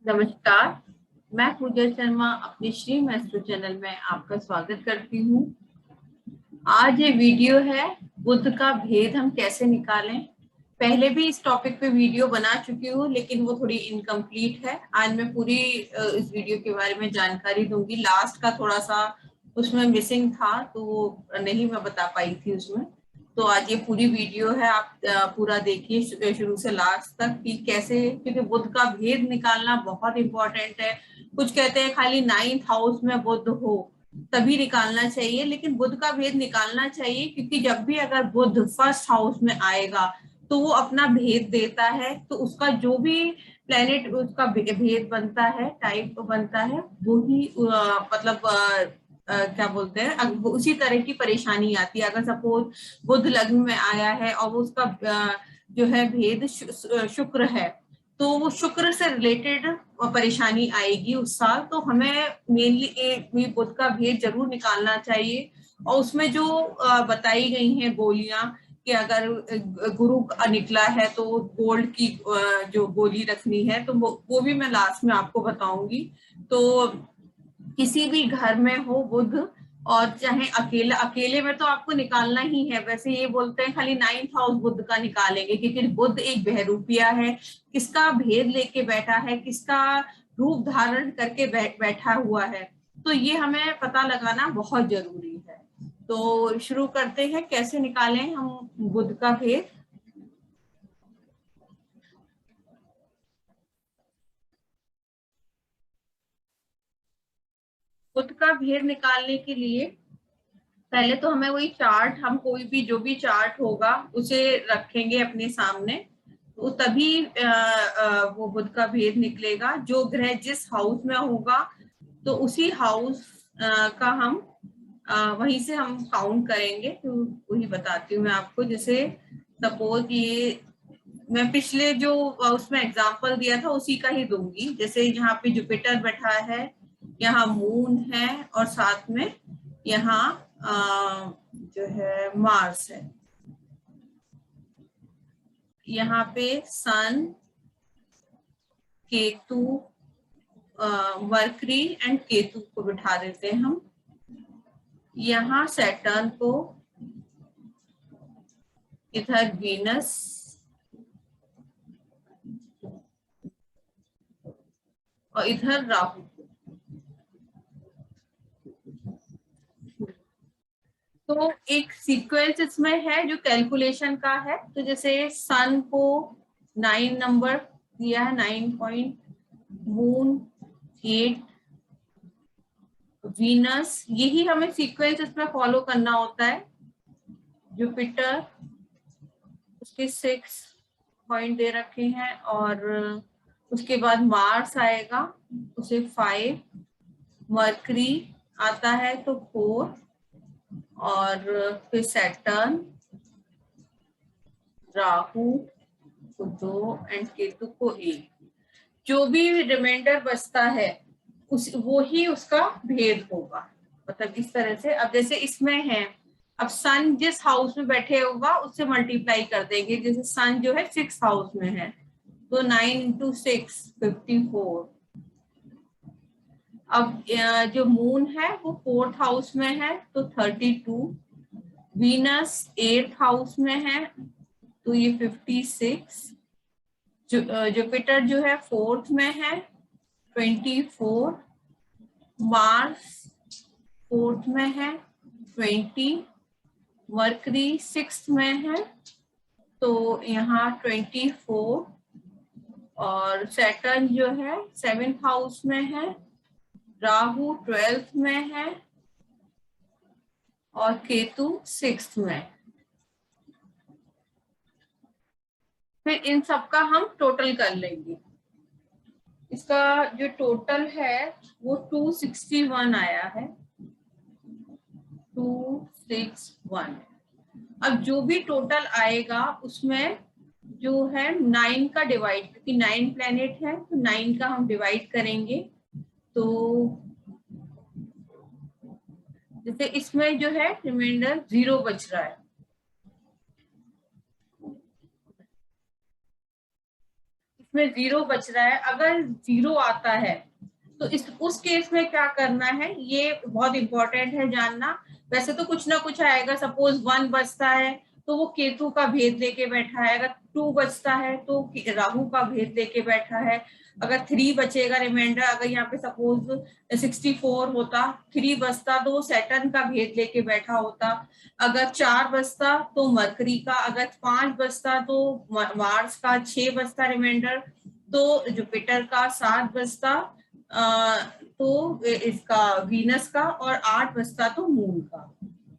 नमस्कार, मैं पूजा शर्मा अपने श्री मैस्ट्रो चैनल में आपका स्वागत करती हूँ। आज ये वीडियो है बुध का भेद हम कैसे निकालें। पहले भी इस टॉपिक पे वीडियो बना चुकी हूँ, लेकिन वो थोड़ी इनकम्प्लीट है। आज मैं पूरी इस वीडियो के बारे में जानकारी दूंगी। लास्ट का थोड़ा सा उसमें मिसिंग था, तो वो नहीं मैं बता पाई थी उसमें। तो आज ये पूरी वीडियो है, आप पूरा देखिए शुरू से लास्ट तक कि कैसे, क्योंकि बुध का भेद निकालना बहुत इंपॉर्टेंट है। कुछ कहते हैं खाली 9th हाउस में बुध हो तभी निकालना चाहिए, लेकिन बुध का भेद निकालना चाहिए, क्योंकि जब भी अगर बुध फर्स्ट हाउस में आएगा तो वो अपना भेद देता है। तो उसका जो भी प्लेनेट उसका भेद बनता है, टाइप बनता है, वो ही मतलब क्या बोलते हैं, उसी तरह की परेशानी आती है। अगर सपोज बुध लग्न में आया है और वो उसका जो है भेद शुक्र है, तो वो शुक्र से रिलेटेड परेशानी आएगी उस साल। तो हमें मेनली बुध का भेद जरूर निकालना चाहिए। और उसमें जो बताई गई हैं गोलियां कि अगर गुरु निकला है तो गोल्ड की जो गोली रखनी है, तो वो भी मैं लास्ट में आपको बताऊंगी। तो किसी भी घर में हो बुध, और चाहे अकेले अकेले में तो आपको निकालना ही है। वैसे ये बोलते हैं खाली 9th हाउस बुध का निकालेंगे, क्योंकि बुध एक बहरूपिया है, किसका भेद लेके बैठा है, किसका रूप धारण करके बैठा हुआ है। तो ये हमें पता लगाना बहुत जरूरी है। तो शुरू करते हैं, कैसे निकालें हम बुध का भेद। बुध का भेद निकालने के लिए पहले तो हमें वही चार्ट, हम कोई भी जो भी चार्ट होगा उसे रखेंगे अपने सामने, तो तभी वो बुध का भेद निकलेगा। जो ग्रह जिस हाउस में होगा तो उसी हाउस का हम वहीं से हम काउंट करेंगे। तो वही बताती हूँ मैं आपको। जैसे सपोज ये मैं पिछले जो उसमें एग्जांपल दिया था उसी का ही दूंगी। जैसे यहाँ पे जुपिटर बैठा है, यहाँ मून है, और साथ में यहाँ जो है मार्स है। यहाँ पे सन, केतु, मरकरी एंड केतु को बिठा देते हैं हम। यहाँ सैटर्न को, इधर वीनस, और इधर राहु। तो एक सीक्वेंस इसमें है जो कैलकुलेशन का है। तो जैसे सन को 9 नंबर दिया है, 9 पॉइंट, मून 8, वीनस, यही हमें सीक्वेंस इसमें फॉलो करना होता है। जुपिटर उसके 6 पॉइंट दे रखे हैं, और उसके बाद मार्स आएगा, उसे 5, मरकरी आता है तो 4, और फिर सैटर्न, राहु को 2 एंड केतु को 1। जो भी रिमाइंडर बचता है वो ही उसका भेद होगा। मतलब इस तरह से। अब जैसे इसमें है, अब सन जिस हाउस में बैठे होगा उससे मल्टीप्लाई कर देंगे। जैसे सन जो है 6th हाउस में है, तो 9 into 6 54। अब जो मून है वो 4th हाउस में है, तो 32। वीनस 8th हाउस में है, तो ये 56। जुपिटर जो है 4th में है, 24। मार्स 4th में है, 20। मरकरी 6th में है, तो यहाँ 24। और सैटर्न जो है 7th हाउस में है, राहु 12th में है, और केतु 6th में। फिर इन सबका हम टोटल कर लेंगे। इसका जो टोटल है वो 261 आया है, 261। अब जो भी टोटल आएगा उसमें जो है 9 का डिवाइड, क्योंकि 9 प्लेनेट है तो 9 का हम डिवाइड करेंगे। तो जैसे इसमें जो है रिमाइंडर 0 बच रहा है, इसमें 0 बच रहा है, अगर 0 आता है तो उस केस में क्या करना है, ये बहुत इंपॉर्टेंट है जानना। वैसे तो कुछ ना कुछ आएगा, सपोज 1 बचता है तो वो केतु का भेद लेके बैठा है, अगर 2 बचता है तो राहु का भेद लेके बैठा है, अगर 3 बचेगा रिमाइंडर, अगर यहाँ पे सपोज 64 होता, 3 बचता तो वो सैटर्न का भेद लेके बैठा होता, अगर 4 बचता तो मरकरी का, अगर 5 बचता तो मार्स का, 6 बचता रिमाइंडर तो जुपिटर का, 7 बचता तो इसका वीनस का, और 8 बचता तो मून का।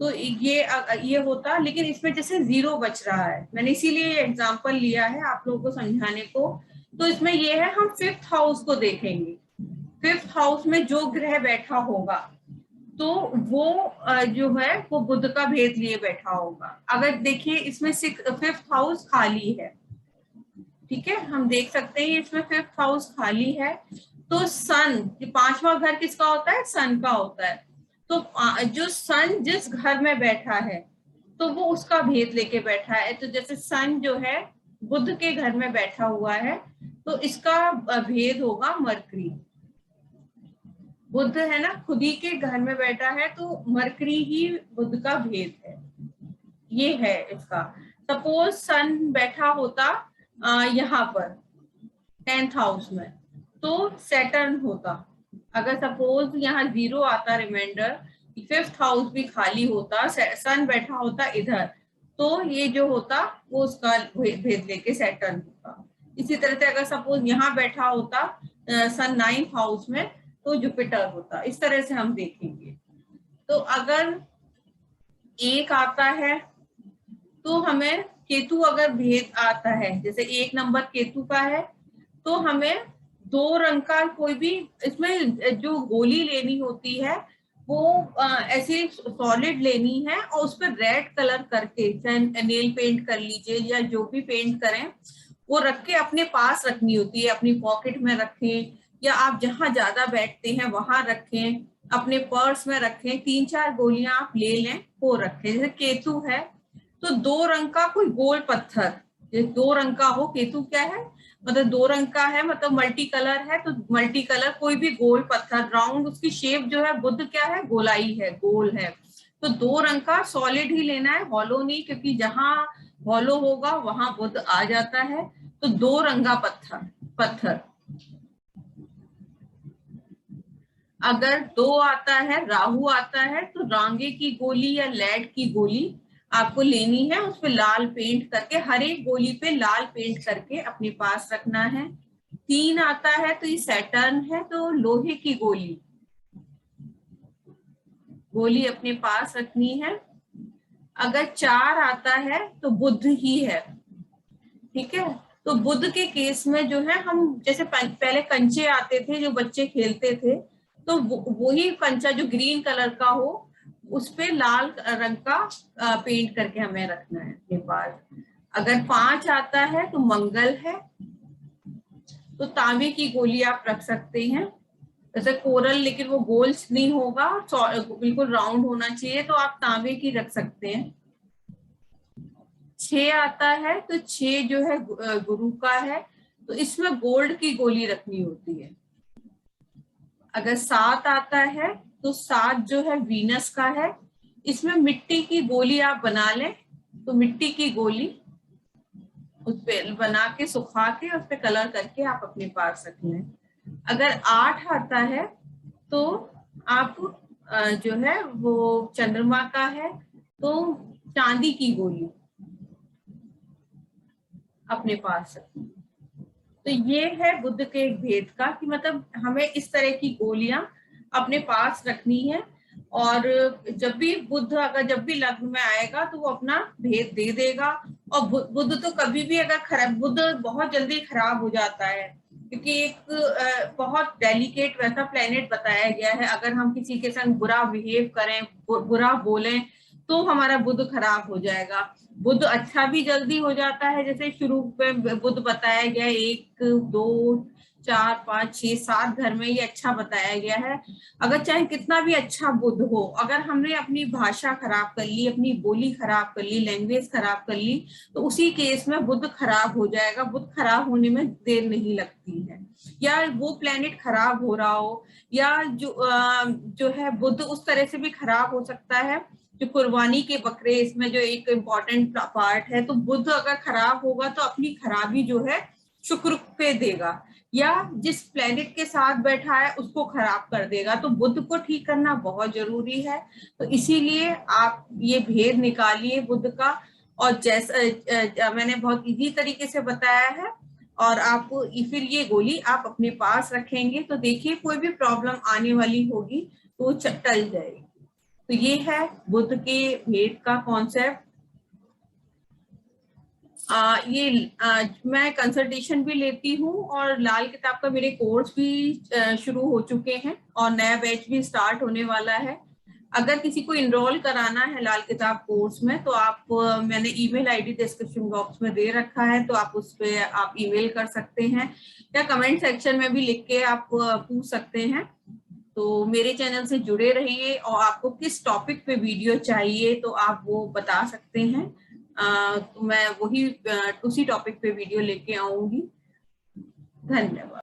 तो ये होता, लेकिन इसमें जैसे 0 बच रहा है, मैंने इसीलिए एग्जांपल लिया है आप लोगों को समझाने को। तो इसमें ये है, हम 5th हाउस को देखेंगे, 5th हाउस में जो ग्रह बैठा होगा तो वो जो है वो बुध का भेद लिए बैठा होगा। अगर देखिए इसमें 5th हाउस खाली है, ठीक है, हम देख सकते हैं इसमें 5th हाउस खाली है, तो सन, 5वां घर किसका होता है, सन का होता है, तो जो सन जिस घर में बैठा है तो वो उसका भेद लेके बैठा है। तो जैसे सन जो है बुध के घर में बैठा हुआ है तो इसका भेद होगा मरकरी। बुध है ना, खुद ही के घर में बैठा है तो मरकरी ही बुध का भेद है, ये है इसका। सपोज सन बैठा होता यहाँ पर 10th हाउस में तो सैटर्न होता, अगर सपोज यहाँ 0 आता रिमाइंडर, 5th हाउस भी खाली होता, सन बैठा होता इधर, तो ये जो होता वो उसका भेद लेके सैटर्न होता। इसी तरह से अगर सपोज यहाँ बैठा होता सन 9th हाउस में तो जुपिटर होता। इस तरह से हम देखेंगे। तो अगर 1 आता है तो हमें केतु अगर भेद आता है, जैसे 1 नंबर केतु का है, तो हमें 2 रंग का कोई भी, इसमें जो गोली लेनी होती है वो ऐसे सॉलिड लेनी है और उस पर रेड कलर करके, चाहे नेल पेंट कर लीजिए या जो भी पेंट करें, वो रख के अपने पास रखनी होती है, अपनी पॉकेट में रखें या आप जहां ज्यादा बैठते हैं वहां रखें, अपने पर्स में रखें, 3-4 गोलियां आप ले लें वो रखें। जैसे केतु है तो 2 रंग का कोई गोल पत्थर, 2 रंग का हो, केतु क्या है मतलब 2 रंग का है, मतलब मल्टी कलर है, तो मल्टी कलर कोई भी गोल पत्थर राउंड, उसकी शेप जो है, बुध क्या है, गोलाई है, गोल है, तो 2 रंग का सॉलिड ही लेना है, हॉलो नहीं, क्योंकि जहां हॉलो होगा वहां बुध आ जाता है। तो 2 रंगा पत्थर अगर 2 आता है, राहु आता है, तो रांगे की गोली या लेड की गोली आपको लेनी है, उस पे लाल पेंट करके, हर एक गोली पे लाल पेंट करके अपने पास रखना है। 3 आता है तो ये सैटर्न है, तो लोहे की गोली अपने पास रखनी है। अगर 4 आता है तो बुध ही है, ठीक है। तो बुध के केस में जो है, हम जैसे पहले कंचे आते थे जो बच्चे खेलते थे, तो वही कंचा जो ग्रीन कलर का हो उस पे लाल रंग का पेंट करके हमें रखना है अपने पास। अगर 5 आता है तो मंगल है, तो तांबे की गोली आप रख सकते हैं, जैसे कोरल, लेकिन वो गोल नहीं होगा, बिल्कुल राउंड होना चाहिए, तो आप तांबे की रख सकते हैं। 6 आता है तो 6 जो है गुरु का है, तो इसमें गोल्ड की गोली रखनी होती है। अगर 7 आता है तो 7 जो है वीनस का है, इसमें मिट्टी की गोली आप बना लें, तो मिट्टी की गोली उस पे बना के सुखा के उस पे कलर करके आप अपने पास रख लें। अगर 8 आता है तो आप जो है वो चंद्रमा का है, तो चांदी की गोली अपने पास रखें। तो ये है बुध के एक भेद का, कि मतलब हमें इस तरह की गोलियां अपने पास रखनी है, और जब भी बुध अगर जब भी लग्न में आएगा तो वो अपना भेद दे देगा। और बुध तो कभी भी अगर खराब, बुध बहुत जल्दी खराब हो जाता है, क्योंकि एक बहुत डेलिकेट वैसा प्लेनेट बताया गया है, अगर हम किसी के संग बुरा बिहेव करें, बुरा बोलें, तो हमारा बुध खराब हो जाएगा। बुध अच्छा भी जल्दी हो जाता है, जैसे शुरू में बुध बताया गया 1, 2, 4, 5, 6, 7 घर में ये अच्छा बताया गया है। अगर चाहे कितना भी अच्छा बुद्ध हो, अगर हमने अपनी भाषा खराब कर ली, अपनी बोली खराब कर ली, लैंग्वेज खराब कर ली, तो उसी केस में बुद्ध खराब हो जाएगा। बुद्ध खराब होने में देर नहीं लगती है। या वो प्लेनेट खराब हो रहा हो, या जो है बुद्ध उस तरह से भी खराब हो सकता है। जो कुर्बानी के बकरे, इसमें जो एक इम्पॉर्टेंट पार्ट है, तो बुद्ध अगर खराब होगा तो अपनी खराबी जो है शुक्र पे देगा, या जिस प्लेनेट के साथ बैठा है उसको खराब कर देगा। तो बुद्ध को ठीक करना बहुत जरूरी है। तो इसीलिए आप ये भेद निकालिए बुद्ध का। और जैसा मैंने बहुत इजी तरीके से बताया है, और आप फिर ये गोली आप अपने पास रखेंगे तो देखिए कोई भी प्रॉब्लम आने वाली होगी तो वो टल जाएगी। तो ये है बुद्ध के भेद का कॉन्सेप्ट। मैं कंसल्टेशन भी लेती हूँ, और लाल किताब का मेरे कोर्स भी शुरू हो चुके हैं, और नया बैच भी स्टार्ट होने वाला है। अगर किसी को इनरोल कराना है लाल किताब कोर्स में, तो आप मैंने ईमेल आईडी डिस्क्रिप्शन बॉक्स में दे रखा है, तो आप उस पे आप ईमेल कर सकते हैं, या कमेंट सेक्शन में भी लिख के आप पूछ सकते हैं। तो मेरे चैनल से जुड़े रहिए, और आपको किस टॉपिक पे वीडियो चाहिए तो आप वो बता सकते हैं। तो मैं वही उसी टॉपिक पे वीडियो लेके आऊंगी। धन्यवाद।